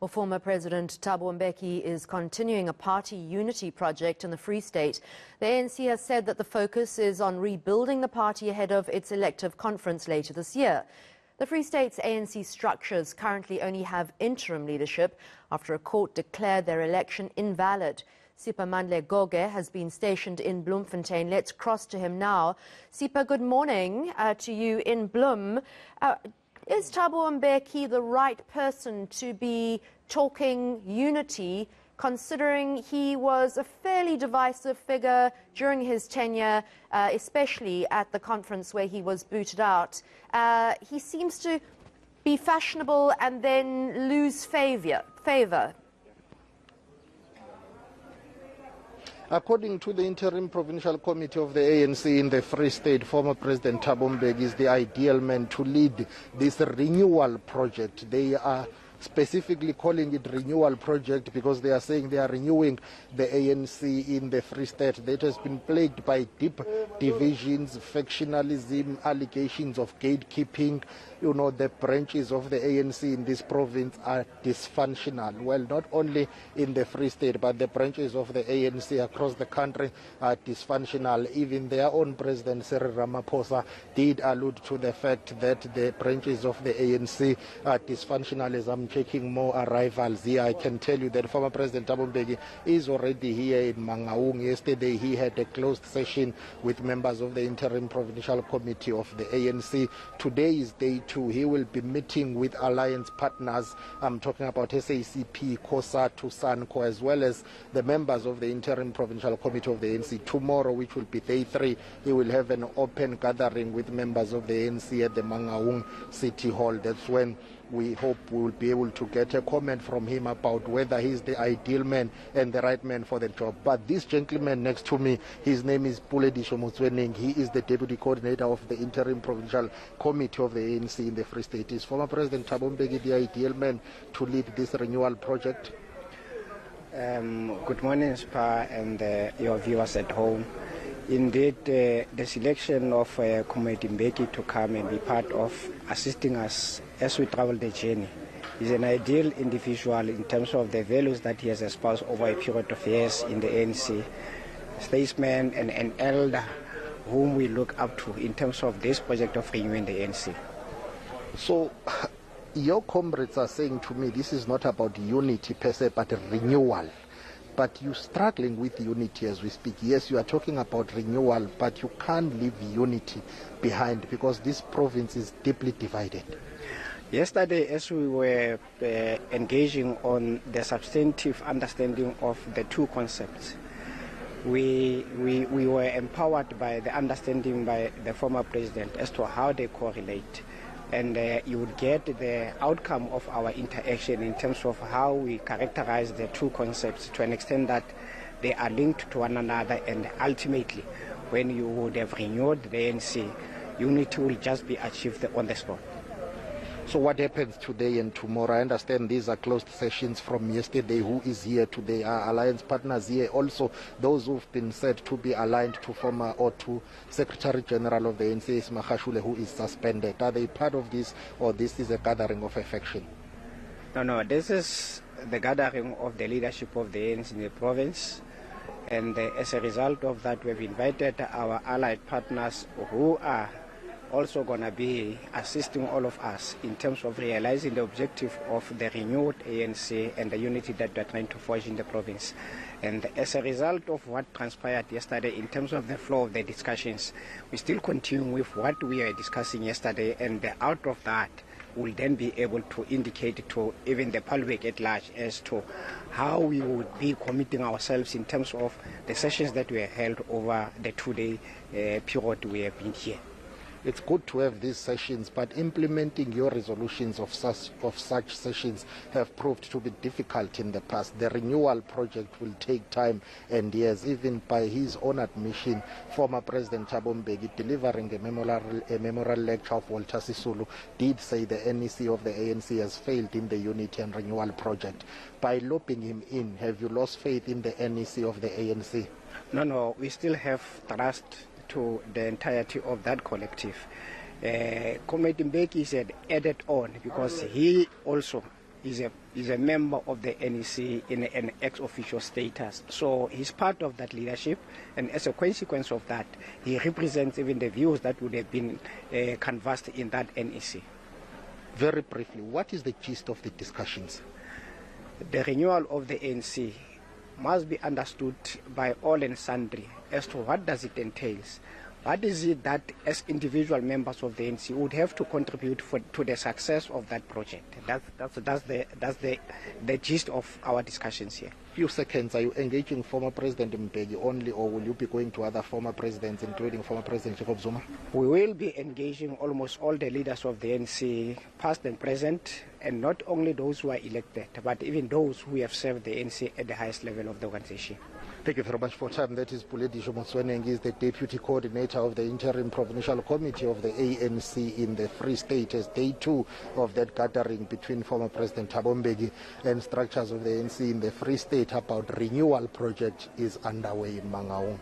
Well, former President Thabo Mbeki is continuing a party unity project in the Free State. The ANC has said that the focus is on rebuilding the party ahead of its elective conference later this year. The Free State's ANC structures currently only have interim leadership after a court declared their election invalid. Siphamandla Goge has been stationed in Bloemfontein. Let's cross to him now. Sipa, good morning to you in Bloem. Is Thabo Mbeki the right person to be talking unity, considering he was a fairly divisive figure during his tenure, especially at the conference where he was booted out? He seems to be fashionable and then lose favour. According to the Interim Provincial Committee of the ANC in the Free State, former President Thabo Mbeki is the ideal man to lead this renewal project. They are specifically calling it renewal project because they are saying they are renewing the ANC in the Free State that has been plagued by deep divisions, factionalism, allegations of gatekeeping. You know, the branches of the ANC in this province are dysfunctional. Well, not only in the Free State, but the branches of the ANC across the country are dysfunctional. Even their own president, Cyril Ramaphosa, did allude to the fact that the branches of the ANC are dysfunctional. As I'm checking more arrivals here, I can tell you that former President Thabo Mbeki is already here in Mangaung. Yesterday, he had a closed session with members of the Interim Provincial Committee of the ANC. Today is day 2. He will be meeting with alliance partners. I'm talking about SACP, COSATU, SANCO, as well as the members of the Interim Provincial Committee of the ANC. Tomorrow, which will be day 3, he will have an open gathering with members of the ANC at the Mangaung City Hall. That's when we hope we will be able to get a comment from him about whether he's the ideal man and the right man for the job. But this gentleman next to me, his name is Puledisho Motsweneng. He is the deputy coordinator of the Interim Provincial Committee of the ANC in the Free State. Is former President Thabo Mbeki the ideal man to lead this renewal project? Good morning, Spa, and your viewers at home. Indeed, the selection of Comrade Mbeki to come and be part of assisting us as we travel the journey is an ideal individual in terms of the values that he has espoused over a period of years in the ANC. Statesman and an elder whom we look up to in terms of this project of renewing the ANC. So, your comrades are saying to me this is not about unity per se, but renewal. But you're struggling with unity as we speak. Yes, you are talking about renewal, but you can't leave unity behind because this province is deeply divided. Yesterday, as we were engaging on the substantive understanding of the two concepts, we were empowered by the understanding by the former president as to how they correlate. And you would get the outcome of our interaction in terms of how we characterize the two concepts to an extent that they are linked to one another, and ultimately, when you would have renewed the ANC, unity will just be achieved on the spot. So what happens today and tomorrow? I understand these are closed sessions from yesterday. Who is here today? Are alliance partners here? Also, those who've been said to be aligned to former or to Secretary General of the ANC, Makashule, who is suspended. Are they part of this, or this is a gathering of affection? No, this is the gathering of the leadership of the ANC in the province. And as a result of that, we've invited our allied partners who are also going to be assisting all of us in terms of realizing the objective of the renewed ANC and the unity that we're trying to forge in the province. And as a result of what transpired yesterday in terms of the flow of the discussions, we still continue with what we were discussing yesterday, and out of that will then be able to indicate to even the public at large as to how we would be committing ourselves in terms of the sessions that were held over the 2-day period we have been here. It's good to have these sessions, but implementing your resolutions of such sessions have proved to be difficult in the past. The renewal project will take time, and yes, even by his own admission, former President Thabo Mbeki, delivering a memorial lecture of Walter Sisulu, did say the NEC of the ANC has failed in the unity and renewal project. By looping him in, have you lost faith in the NEC of the ANC? No, we still have trust to the entirety of that collective. Comrade Mbeki said added on because he also is a member of the NEC in an ex-officio status. So he's part of that leadership, and as a consequence of that, he represents even the views that would have been canvassed in that NEC. Very briefly, what is the gist of the discussions? The renewal of the ANC must be understood by all and sundry as to what does it entails. What is it that as individual members of the ANC would have to contribute to the success of that project? That's the gist of our discussions here. Few seconds, are you engaging former President Mbeki only, or will you be going to other former presidents, including former President Jacob Zuma? We will be engaging almost all the leaders of the ANC, past and present, and not only those who are elected, but even those who have served the ANC at the highest level of the organization. Thank you very much for your time. That is Puledisho Motsweneng, is the Deputy Coordinator of the Interim Provincial Committee of the ANC in the Free State, as day 2 of that gathering between former President Thabo Mbeki and structures of the ANC in the Free State about renewal project is underway in Mangaung.